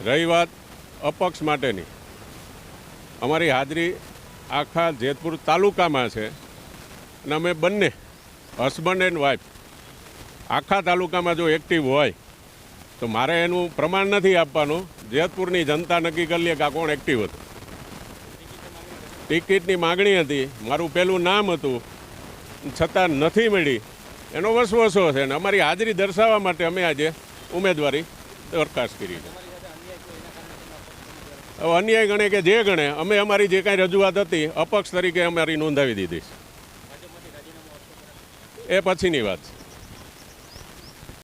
રહી વાત અપક્ષ માટેની, અમારી હાજરી આખા જેતપુર તાલુકામાં છે અને અમે બંને હસબન્ડ એન્ડ વાઈફ આખા તાલુકામાં જો એક્ટિવ હોય તો મારે એનું પ્રમાણ નથી આપવાનું. જેતપુરની જનતા નક્કી કરી લે કે આ કોણ એક્ટિવ હતું. ટિકિટની માગણી હતી, મારું પહેલું નામ હતું, છતાં નથી મળી. એનો વસવસો છે અને અમારી હાજરી દર્શાવવા માટે અમે આજે ઉમેદવારી દરખાસ્ત કરી છે. હવે અન્યાય ગણે કે જે ગણે, અમે અમારી જે કાંઈ રજૂઆત હતી અપક્ષ તરીકે અમારી નોંધાવી દીધી છે. એ પછીની વાત છે.